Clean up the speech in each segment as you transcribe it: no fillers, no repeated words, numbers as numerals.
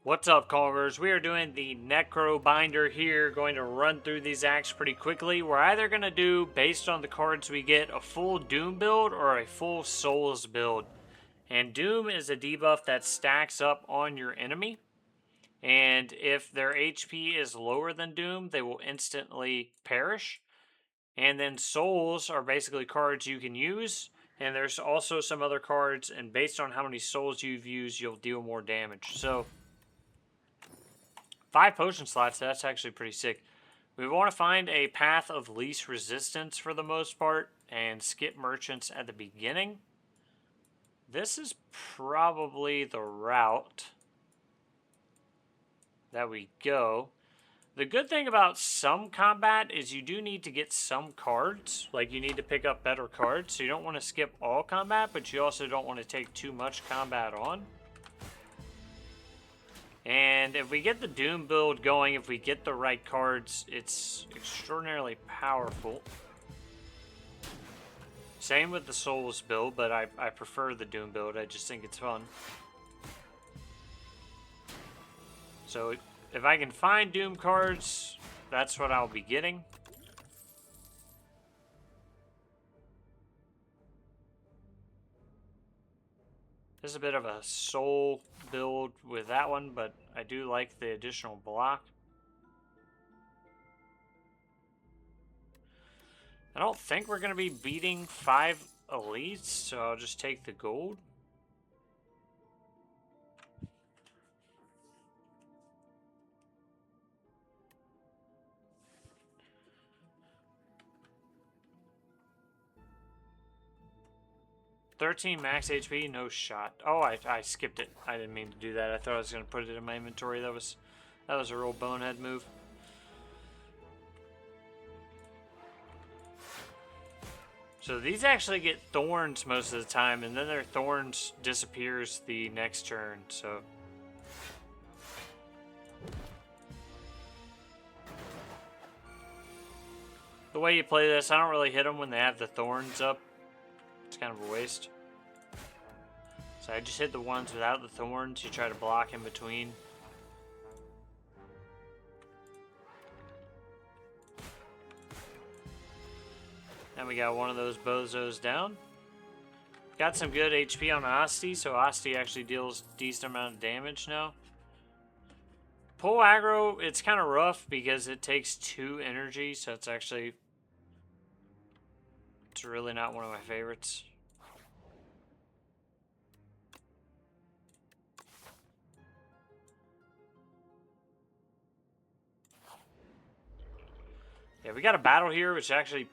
What's up, Conquerors? We are doing the Necro Binder here, going to run through these acts pretty quickly. We're either going to do, based on the cards we get, a full Doom build or a full Souls build. And Doom is a debuff that stacks up on your enemy. And if their HP is lower than Doom, they will instantly perish. And then Souls are basically cards you can use. And there's also some other cards, and based on how many Souls you've used, you'll deal more damage. So 5 potion slots, that's actually pretty sick. We want to find a path of least resistance for the most part and skip merchants at the beginning. This is probably the route that we go. The good thing about some combat is you do need to get some cards. Like, you need to pick up better cards. So you don't want to skip all combat, but you also don't want to take too much combat on. And if we get the Doom build going, if we get the right cards, it's extraordinarily powerful. Same with the Souls build, but I prefer the Doom build. I just think it's fun. So if I can find Doom cards, that's what I'll be getting. This is a bit of a soul build with that one, but I do like the additional block. I don't think we're going to be beating 5 elites, so I'll just take the gold. $13 max HP, no shot. Oh, I skipped it. I didn't mean to do that. I thought I was going to put it in my inventory. That was a real bonehead move. So these actually get thorns most of the time, and then their thorns disappears the next turn, so. The way you play this, I don't really hit them when they have the thorns up. It's kind of a waste. So I just hit the ones without the thorns. You try to block in between. And we got one of those bozos down. Got some good HP on Asti, so Asti actually deals a decent amount of damage now. Pull aggro, it's kind of rough because it takes 2 energy, so it's really not one of my favorites. Yeah, we got a battle here, which actually,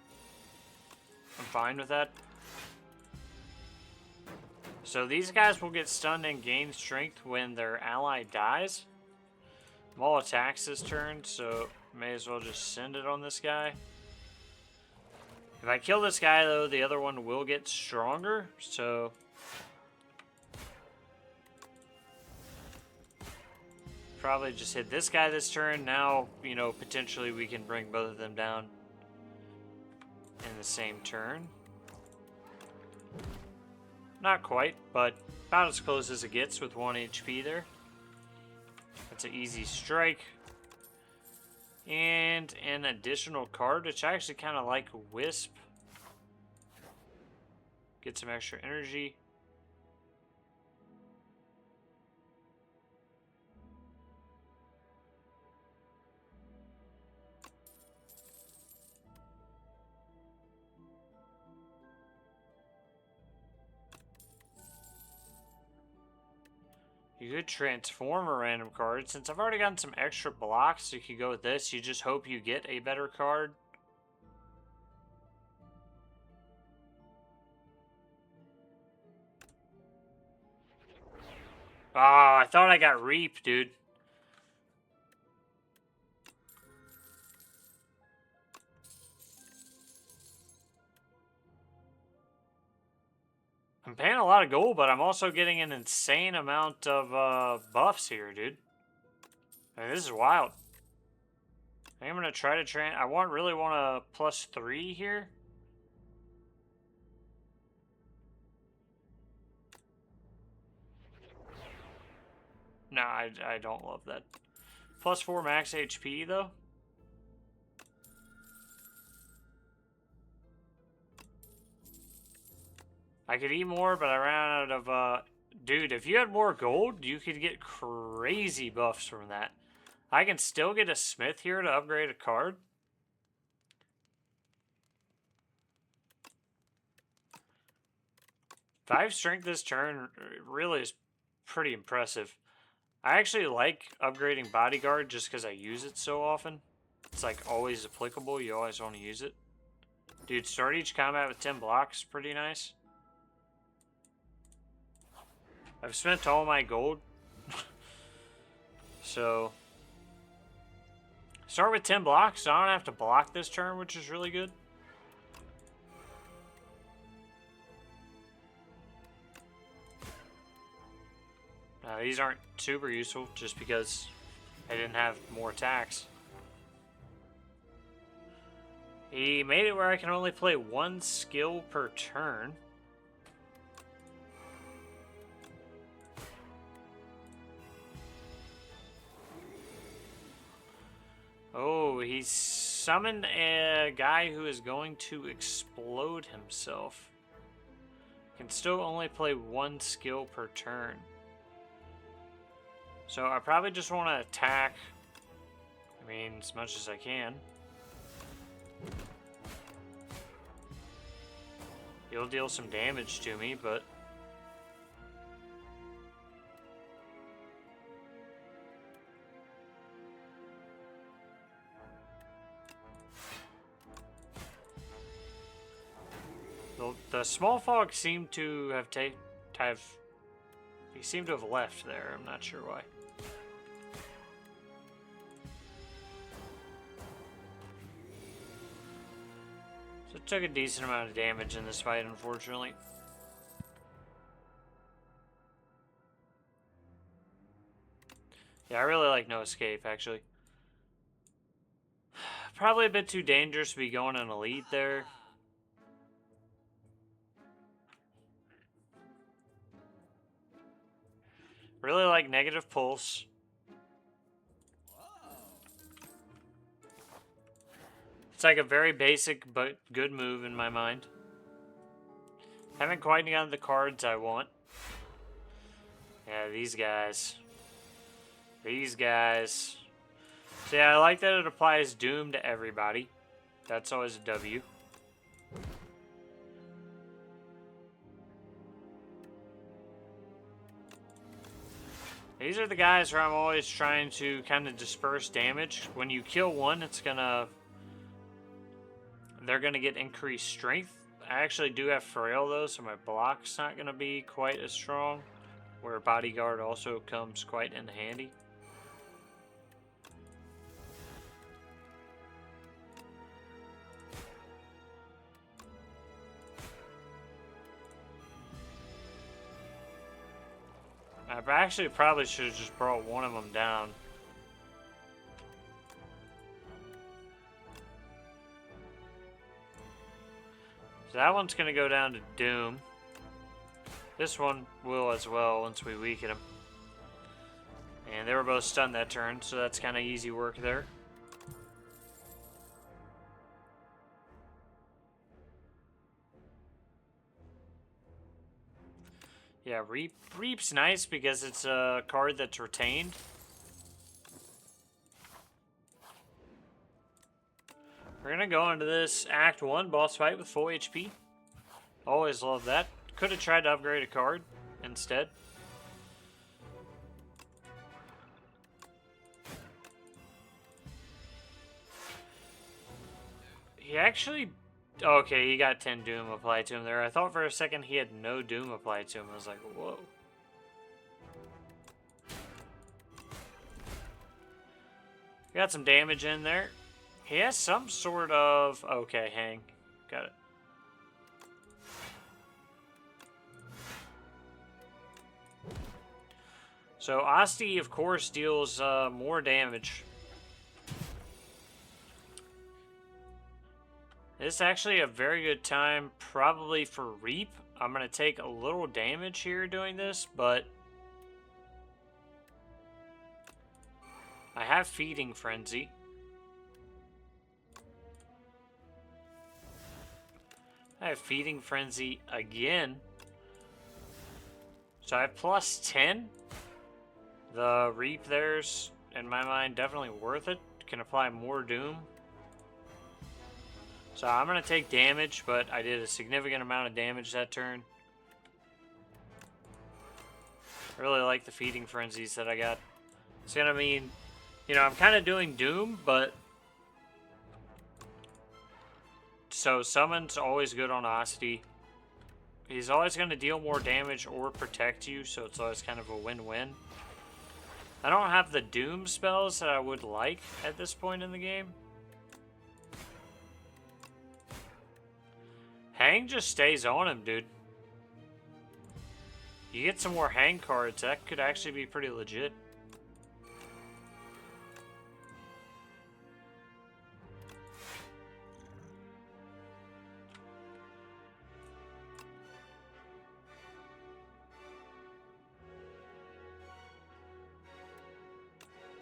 I'm fine with that. So these guys will get stunned and gain strength when their ally dies. Maul attacks this turn, so may as well just send it on this guy. If I kill this guy, though, the other one will get stronger, so probably just hit this guy this turn. Now, you know, potentially we can bring both of them down in the same turn. Not quite, but about as close as it gets with 1 HP there. That's an easy strike. And an additional card, which I actually kind of like, Wisp. Get some extra energy. You could transform a random card. Since I've already gotten some extra blocks, you could go with this. You just hope you get a better card. Oh, I thought I got Reap, dude. I'm paying a lot of gold, but I'm also getting an insane amount of buffs here, dude. I mean, this is wild. I think I'm going to try to I really want a +3 here. No, I don't love that. Plus 4 max HP, though. I could eat more, but I ran out of, Dude, if you had more gold, you could get crazy buffs from that. I can still get a smith here to upgrade a card. 5 strength this turn really is pretty impressive. I actually like upgrading bodyguard just because I use it so often. It's like always applicable. You always want to use it. Dude, start each combat with 10 blocks. Pretty nice. I've spent all my gold. So, start with 10 blocks, so I don't have to block this turn, which is really good. These aren't super useful just because I didn't have more attacks. He made it where I can only play 1 skill per turn. Oh, he summoned a guy who is going to explode himself. Can still only play 1 skill per turn. So I probably just want to attack, I mean, as much as I can. He'll deal some damage to me, but... The small fog seemed to have he seemed to have left there. I'm not sure why. So it took a decent amount of damage in this fight, unfortunately. Yeah, I really like No Escape, actually. Probably a bit too dangerous to be going an elite there. Really like Negative Pulse. It's like a very basic but good move in my mind. Haven't quite gotten the cards I want. Yeah, these guys. These guys. So yeah, I like that it applies Doom to everybody. That's always a W. These are the guys where I'm always trying to kind of disperse damage. When you kill one, they're gonna get increased strength. I actually do have Frail though, so my block's not gonna be quite as strong. Where Bodyguard also comes quite in handy. I actually probably should have just brought one of them down. So that one's going to go down to Doom. This one will as well once we weaken him. And they were both stunned that turn, so that's kind of easy work there. Yeah, Reap's nice because it's a card that's retained. We're gonna go into this Act 1 boss fight with full HP. Always love that. Could have tried to upgrade a card instead. He actually... Okay, he got 10 Doom applied to him there. I thought for a second he had no Doom applied to him. I was like, whoa. Got some damage in there. He has some sort of... Okay, hang. Got it. So, Asti, of course, deals more damage. This is actually a very good time, probably for Reap. I'm going to take a little damage here doing this, but have Feeding Frenzy. I have Feeding Frenzy again. So I have plus 10. The Reap there's, in my mind, definitely worth it. Can apply more Doom. So I'm going to take damage, but I did a significant amount of damage that turn. I really like the Feeding Frenzies that I got. It's going to mean, you know, I'm kind of doing Doom, but... So Summon's always good on Osity. He's always going to deal more damage or protect you, so it's always kind of a win-win. I don't have the Doom spells that I would like at this point in the game. Hang just stays on him, dude. You get some more Hang cards, that could actually be pretty legit.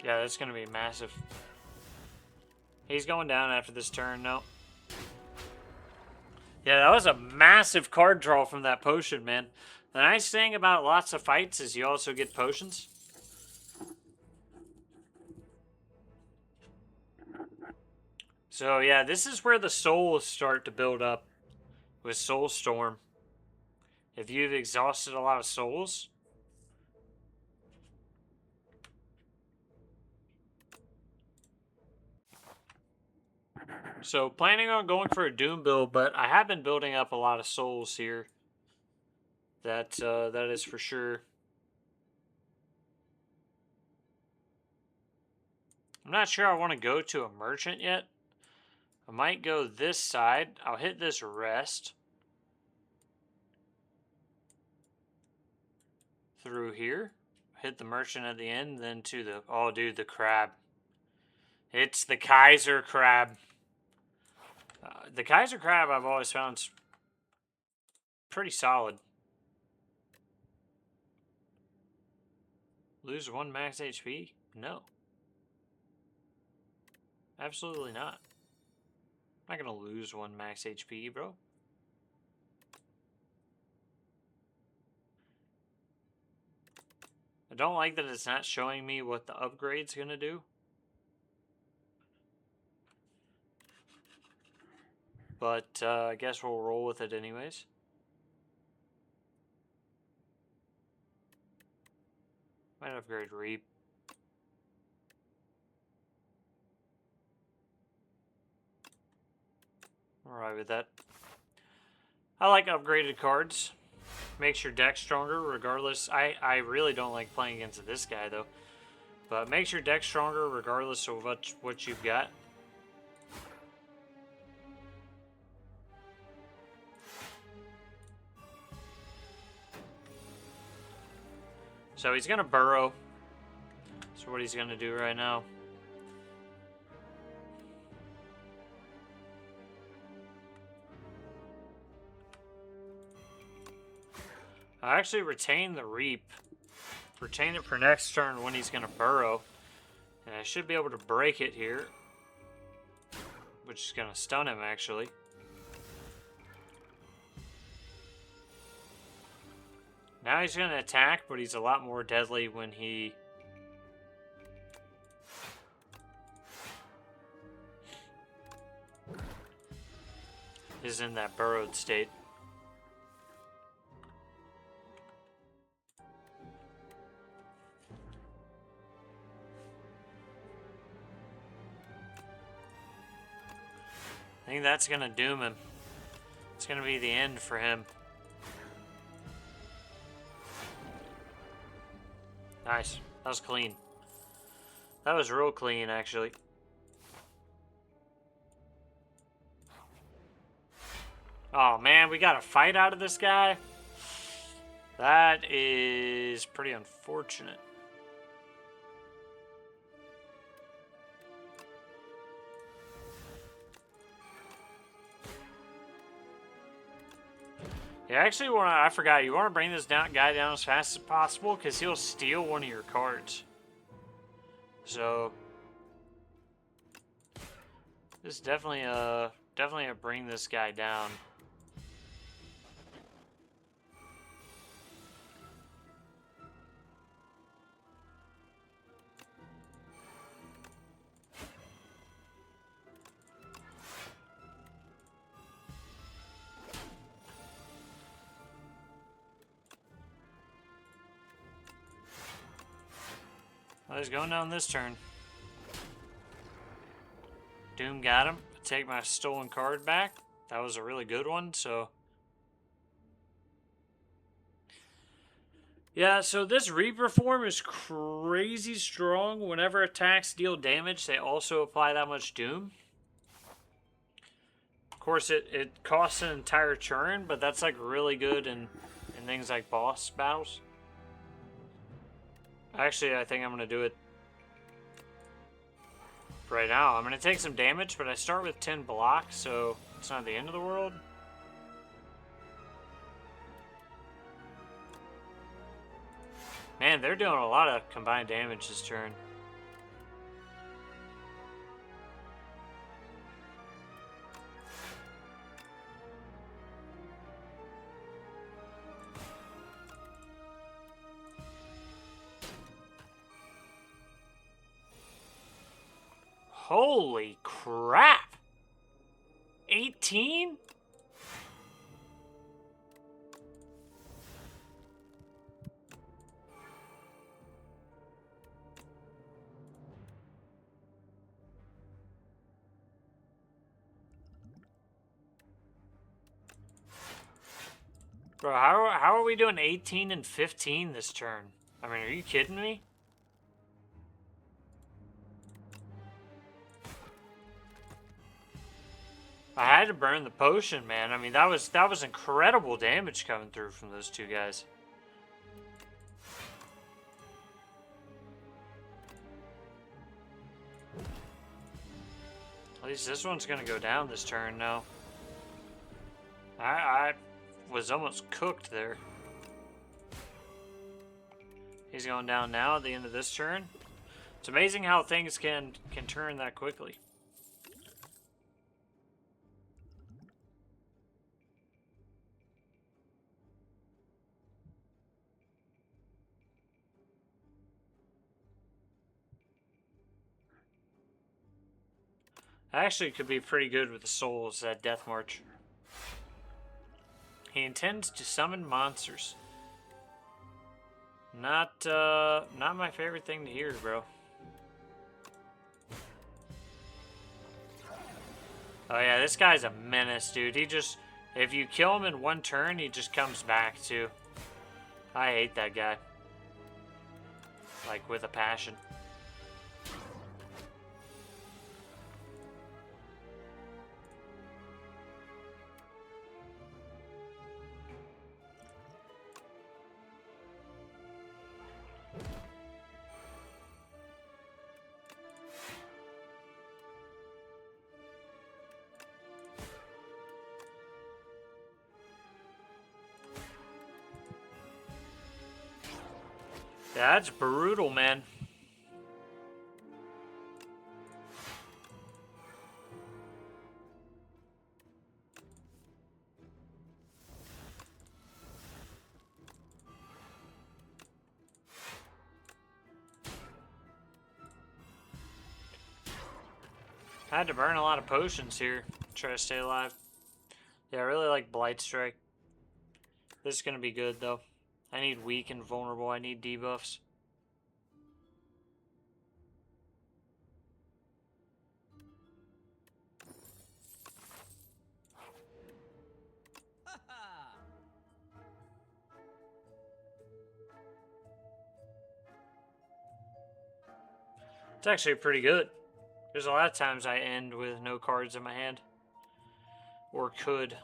Yeah, that's going to be massive. He's going down after this turn, no. Yeah, that was a massive card draw from that potion, man. The nice thing about lots of fights is you also get potions. So, yeah, this is where the souls start to build up with Soul Storm. If you've exhausted a lot of souls... So, planning on going for a Doom build, but I have been building up a lot of souls here. That is for sure. I'm not sure I want to go to a merchant yet. I might go this side. I'll hit this rest. Through here. Hit the merchant at the end, then to the... Oh, dude, the crab. It's the Kaiser crab. The Kaiser crab I've always found pretty solid. Lose 1 max HP? No. Absolutely not. I'm not gonna lose 1 max HP, bro. I don't like that it's not showing me what the upgrade's gonna do. But I guess we'll roll with it anyways. Might upgrade Reap. Alright with that. I like upgraded cards. Makes your deck stronger regardless. I really don't like playing against this guy though. But makes your deck stronger regardless of what you've got. So he's gonna burrow. That's what he's gonna do right now. I actually retain the Reap. Retain it for next turn when he's gonna burrow. And I should be able to break it here. Which is gonna stun him actually. Now he's gonna attack, but he's a lot more deadly when he... is in that burrowed state. I think that's gonna doom him. It's gonna be the end for him. Nice. That was clean. That was real clean, actually. Oh, man, we got a fight out of this guy? That is pretty unfortunate. You actually want to, I forgot, you want to bring this guy down as fast as possible because he'll steal one of your cards. So, This is definitely a bring this guy down. Well, he's going down this turn. Doom got him. Take my stolen card back. That was a really good one, so... Yeah, so this Reaper form is crazy strong. Whenever attacks deal damage, they also apply that much Doom. Of course, it costs an entire turn, but that's like really good in things like boss battles. Actually, I think I'm going to do it right now. I'm going to take some damage, but I start with 10 blocks, so it's not the end of the world. Man, they're doing a lot of combined damage this turn. Holy crap! 18? Bro, how are we doing 18 and 15 this turn? I mean, are you kidding me? I had to burn the potion, man. I mean, that was incredible damage coming through from those two guys. At least this one's gonna go down this turn now. I was almost cooked there. He's going down now at the end of this turn. It's amazing how things can turn that quickly. Actually, could be pretty good with the souls at Death March. He intends to summon monsters. Not my favorite thing to hear, bro. Oh yeah, this guy's a menace, dude. He just, if you kill him in one turn, he just comes back too. I hate that guy. Like, with a passion. That's brutal, man. I had to burn a lot of potions here to try to stay alive. Yeah, I really like Blight Strike. This is going to be good, though. I need weak and vulnerable. I need debuffs. It's actually pretty good. There's a lot of times I end with no cards in my hand. Or could.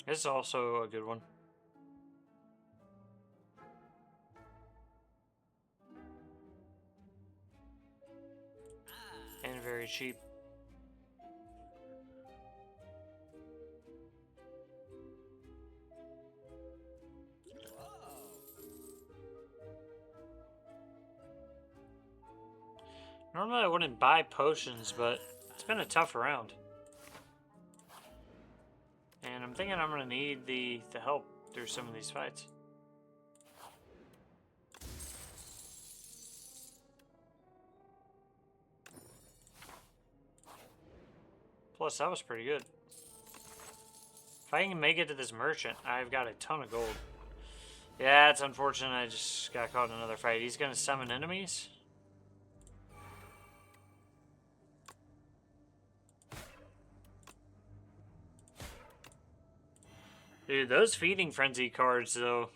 This is also a good one. And very cheap. Normally I wouldn't buy potions, but it's been a tough round. And I'm thinking I'm gonna need the help through some of these fights. Plus, that was pretty good. If I can make it to this merchant, I've got a ton of gold. Yeah, it's unfortunate I just got caught in another fight. He's gonna summon enemies. Dude, those feeding frenzy cards, though,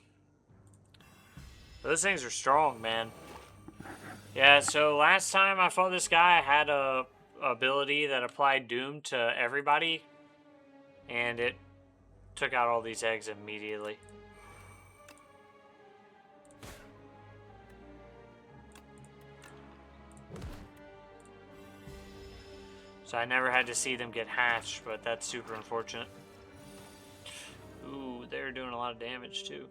those things are strong, man. Yeah, so last time I fought this guy, I had a ability that applied doom to everybody, and it took out all these eggs immediately. So I never had to see them get hatched, but that's super unfortunate. Ooh, they're doing a lot of damage too.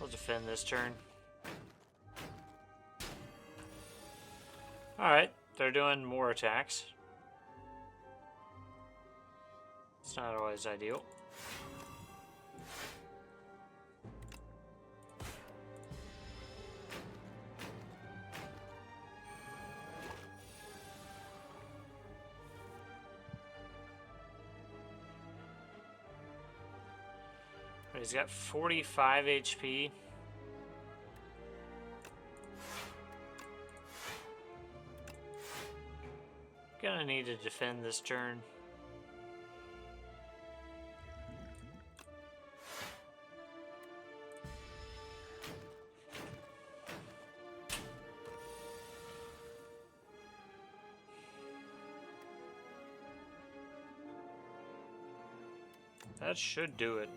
We'll defend this turn. Alright, they're doing more attacks. It's not always ideal. He's got 45 HP. Gonna need to defend this turn. That should do it.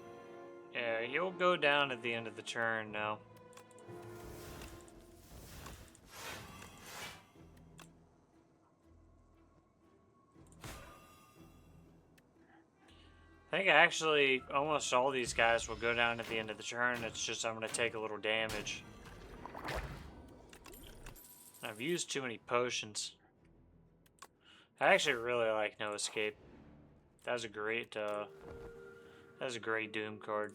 Yeah, he'll go down at the end of the turn now. I think actually almost all these guys will go down at the end of the turn. It's just I'm going to take a little damage. I've used too many potions. I actually really like No Escape. That was a great Doom card.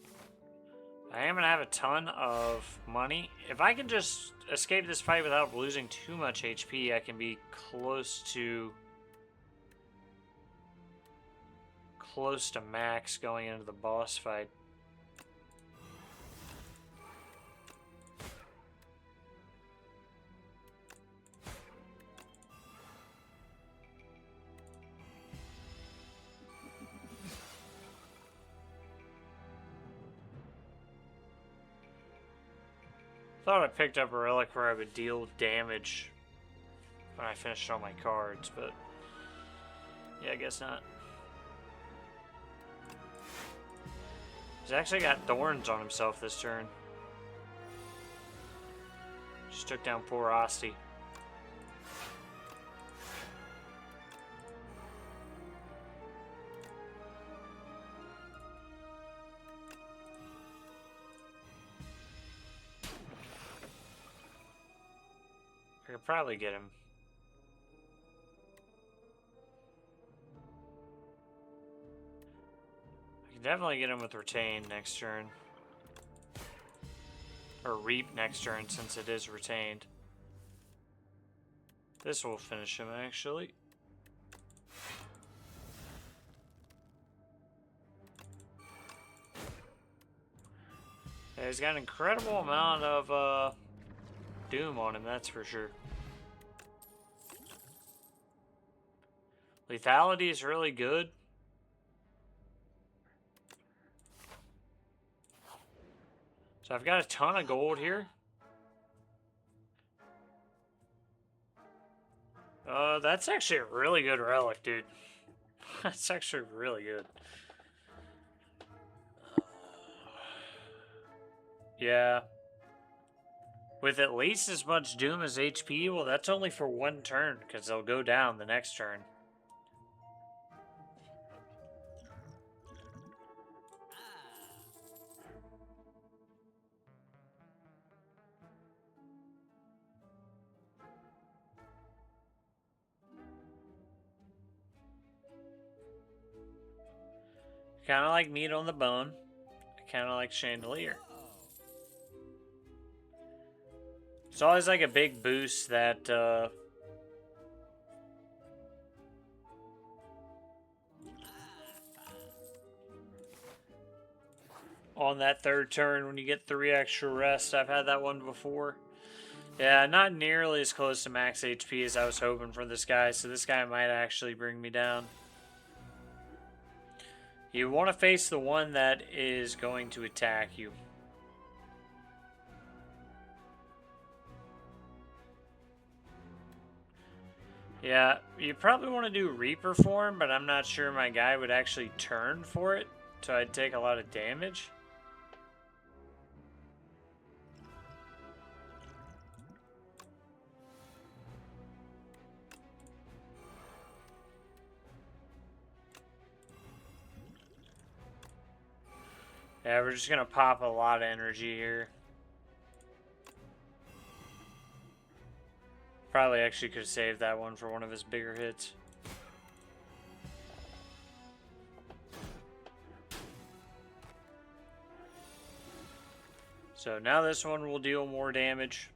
I am going to have a ton of money. If I can just escape this fight without losing too much HP, I can be close to max going into the boss fight. Thought I picked up a relic where I would deal damage when I finished all my cards, but yeah, I guess not. He's actually got thorns on himself this turn. Just took down poor Asti. I could probably get him. I can definitely get him with Retain next turn. Or Reap next turn since it is retained. This will finish him actually. Yeah, he's got an incredible amount of Doom on him, that's for sure. Lethality is really good. So I've got a ton of gold here. That's actually a really good relic, dude. That's actually really good. Yeah. With at least as much Doom as HP, well, that's only for one turn, because they'll go down the next turn. Kind of like meat on the bone. Kind of like Chandelier. It's always like a big boost that on that third turn when you get 3 extra rest. I've had that one before. Yeah, not nearly as close to max HP as I was hoping for this guy, so this guy might actually bring me down. You want to face the one that is going to attack you. Yeah, you probably want to do Reaper form, but I'm not sure my guy would actually turn for it, so I'd take a lot of damage. Yeah, we're just gonna pop a lot of energy here. Probably actually could have saved that one for one of his bigger hits. So now this one will deal more damage.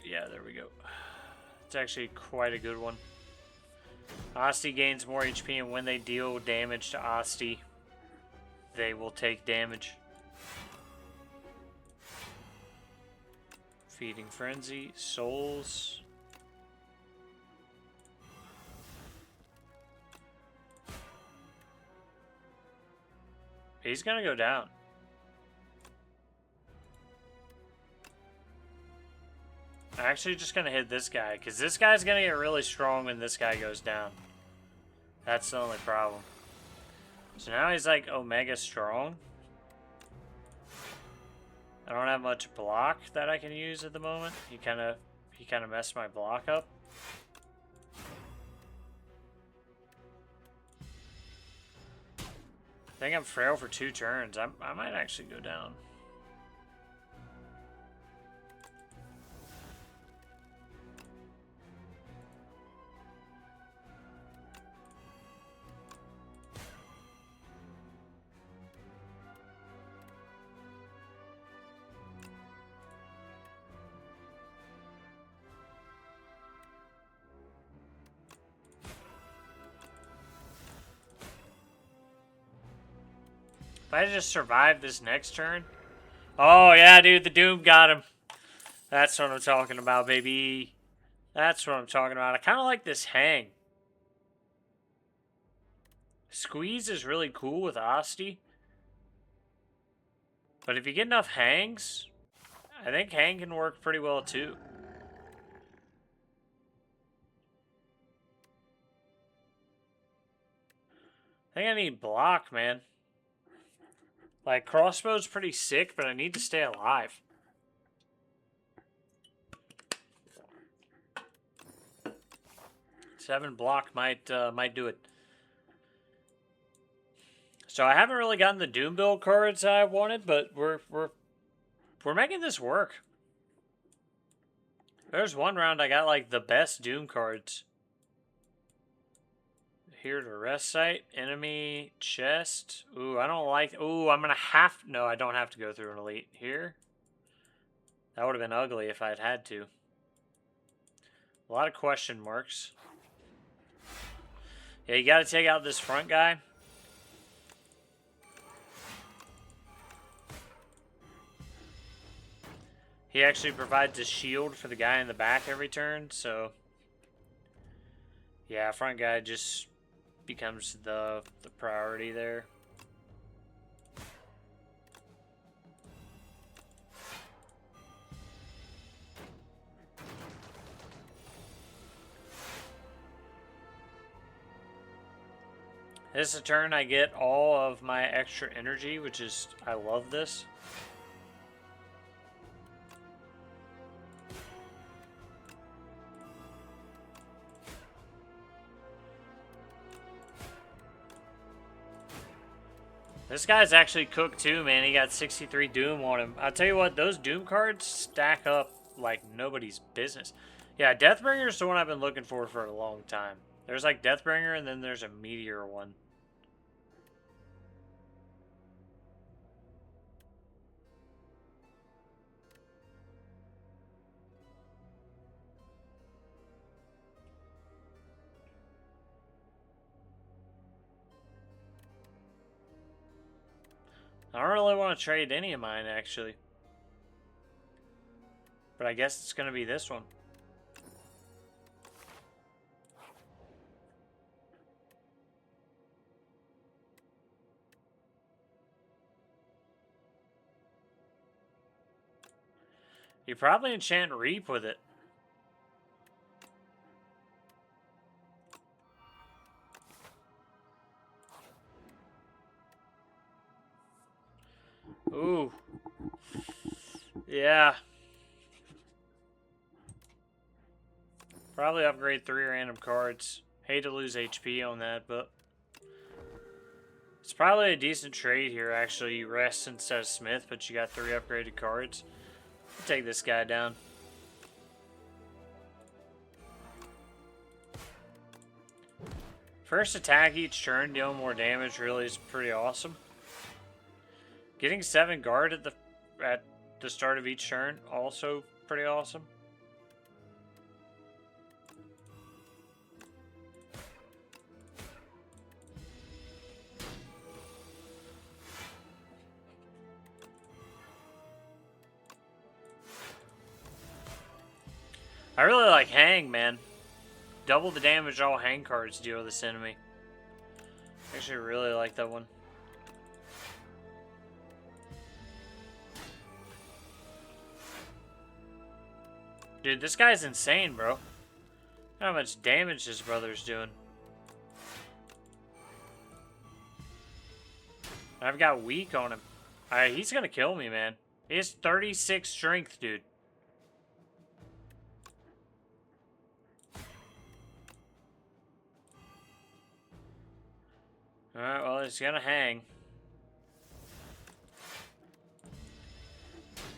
Yeah, there we go. It's actually quite a good one. Asti gains more HP, and when they deal damage to Asti, they will take damage. Feeding Frenzy, Souls. He's gonna go down. I'm actually just gonna hit this guy, because this guy's gonna get really strong when this guy goes down. That's the only problem. So now he's like Omega strong. I don't have much block that I can use at the moment. He kind of messed my block up. I think I'm frail for 2 turns. I might actually go down. If I just survive this next turn. Oh, yeah, dude, the Doom got him. That's what I'm talking about, baby. That's what I'm talking about. I kind of like this hang. Squeeze is really cool with Asti. But if you get enough hangs, I think hang can work pretty well, too. I think I need block, man. Like, crossbow's pretty sick, but I need to stay alive. Seven block might do it. So I haven't really gotten the Doom build cards I wanted, but we're making this work. There's one round I got like the best Doom cards. Here to rest site, enemy, chest. Ooh, I don't like. Ooh, I'm gonna have. No, I don't have to go through an elite here. That would have been ugly if I'd had to. A lot of question marks. Yeah, you gotta take out this front guy. He actually provides a shield for the guy in the back every turn, so yeah, front guy just becomes the priority there. This is a turn I get all of my extra energy, which is, I love this. This guy's actually cooked too, man. He got 63 Doom on him. I'll tell you what, those Doom cards stack up like nobody's business. Yeah, Deathbringer is the one I've been looking for a long time. There's like Deathbringer, and then there's a Meteor one. I don't really want to trade any of mine, actually. But I guess it's going to be this one. You probably enchant Reap with it. Ooh. Yeah. Probably upgrade 3 random cards. Hate to lose HP on that, but it's probably a decent trade here, actually. You rest instead of Smith, but you got 3 upgraded cards. I'll take this guy down. First attack each turn, dealing more damage really is pretty awesome. Getting 7 guard at the start of each turn, also pretty awesome. I really like Hang, man. Double the damage all Hang cards deal to this enemy. Actually, really like that one. Dude, this guy's insane, bro. How much damage his brother's doing. I've got weak on him. He's gonna kill me, man. He has 36 strength, dude. Alright, well, he's gonna hang.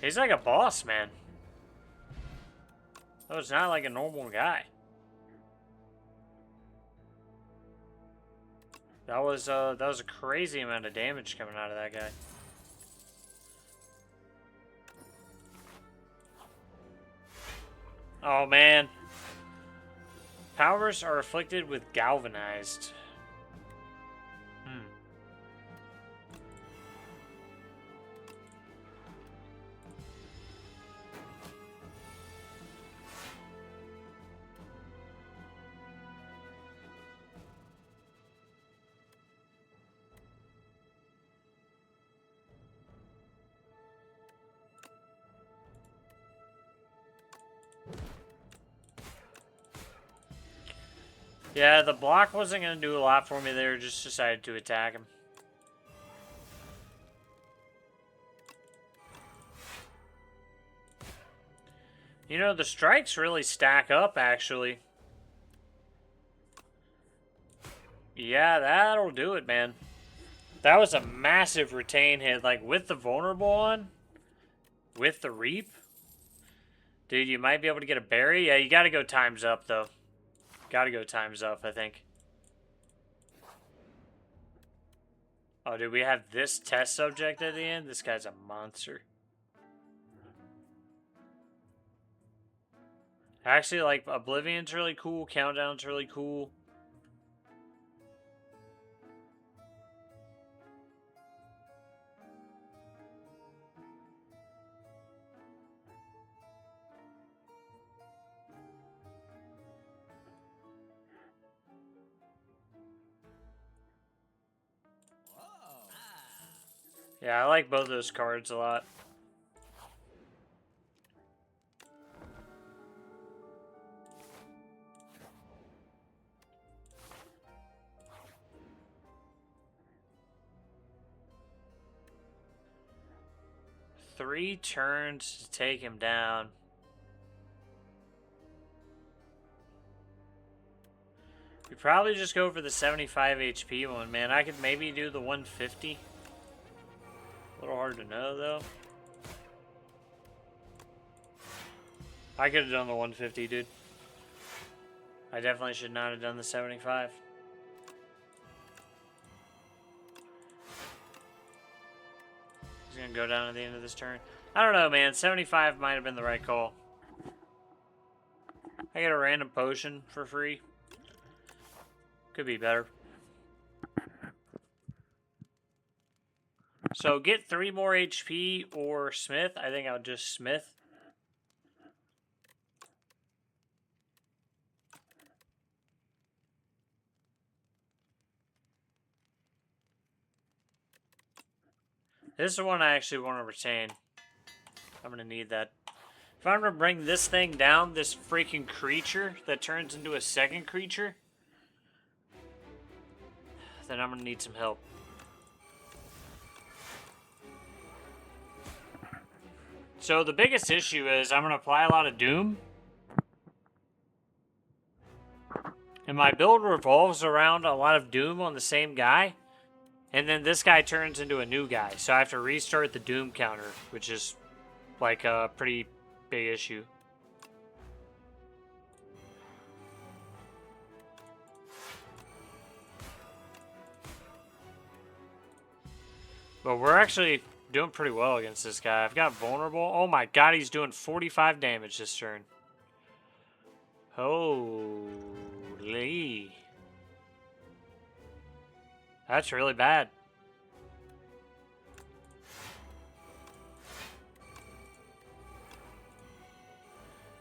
He's like a boss, man. That was not like a normal guy. That was a crazy amount of damage coming out of that guy. Oh, man. Powers are afflicted with galvanized. Yeah, the block wasn't going to do a lot for me there. Just decided to attack him. You know, the strikes really stack up, actually. Yeah, that'll do it, man. That was a massive retain hit. Like, with the vulnerable on, with the Reap. Dude, you might be able to get a berry. Yeah, you got to go times up, though. Got to go times up, I think. Oh, did we have this test subject at the end? This guy's a monster. Actually, like, Oblivion's really cool. Countdown's really cool. Yeah, I like both those cards a lot. Three turns to take him down. We probably just go for the 75 HP one, man. I could maybe do the 150. A little hard to know, though. I could have done the 150, dude. I definitely should not have done the 75. He's gonna go down at the end of this turn. I don't know, man. 75 might have been the right call. I get a random potion for free. Could be better. So get 3 more HP or Smith. I think I'll just Smith. This is the one I actually want to retain. I'm going to need that. If I'm going to bring this thing down, this freaking creature that turns into a second creature, then I'm going to need some help. So the biggest issue is I'm going to apply a lot of Doom. And my build revolves around a lot of Doom on the same guy. And then this guy turns into a new guy. So I have to restart the Doom counter, which is like a pretty big issue. But we're actually doing pretty well against this guy. I've got vulnerable. Oh my god, he's doing 45 damage this turn. Holy. That's really bad.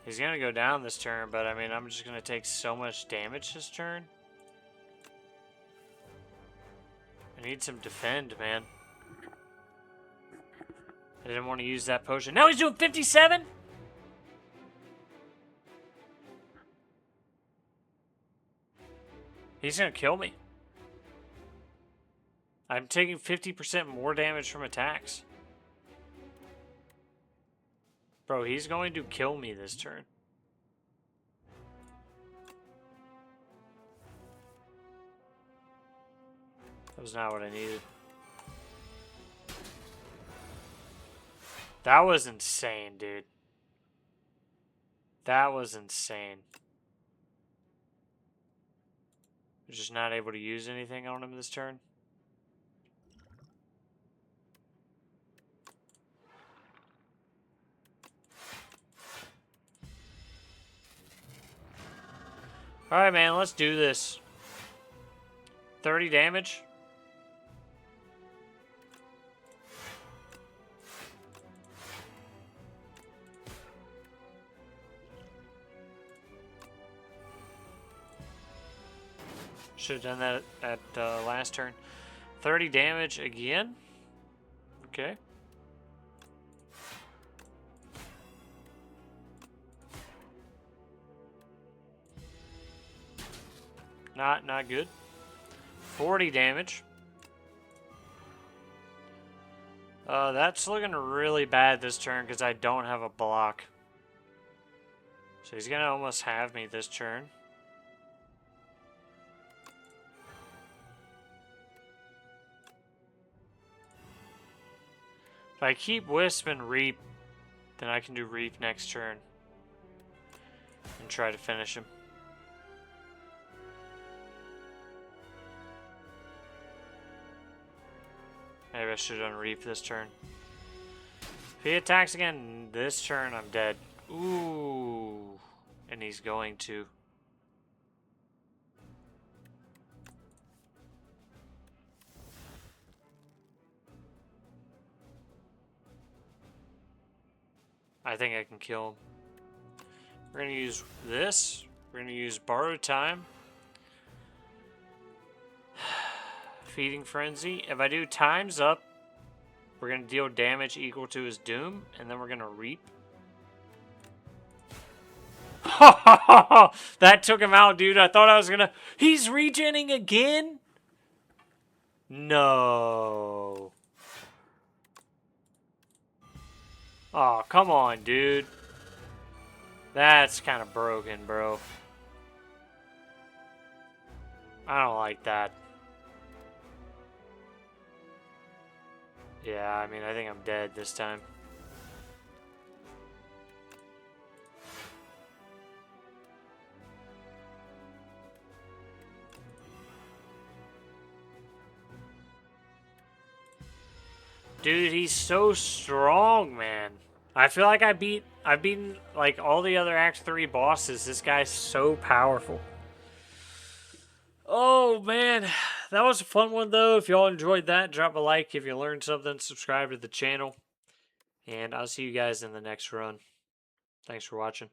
He's going to go down this turn, but I mean, I'm just going to take so much damage this turn. I need some defend, man. I didn't want to use that potion. Now he's doing 57? He's going to kill me. I'm taking 50% more damage from attacks. Bro, he's going to kill me this turn. That was not what I needed. That was insane, dude. That was insane. I'm just not able to use anything on him this turn. Alright, man, let's do this. 30 damage. Should have done that at last turn. 30 damage again. Okay. Not good. 40 damage. That's looking really bad this turn because I don't have a block. So he's gonna almost have me this turn. If I keep Wisp and Reap, then I can do Reap next turn. And try to finish him. Maybe I should have done Reap this turn. If he attacks again this turn, I'm dead. Ooh. And he's going to. I think I can kill him. We're going to use this. We're going to use Borrowed Time. Feeding Frenzy. If I do Time's Up, We're going to deal damage equal to his doom, and then we're going to reap. That took him out, dude. I thought I was going to... He's regenning again? No. Oh, come on, dude. That's kind of broken, bro. I don't like that. Yeah, I mean, I think I'm dead this time. Dude, he's so strong, man. I feel like I've beaten like all the other Act 3 bosses. This guy's so powerful. Oh man, that was a fun one though. If y'all enjoyed that, drop a like. If you learned something, subscribe to the channel. And I'll see you guys in the next run. Thanks for watching.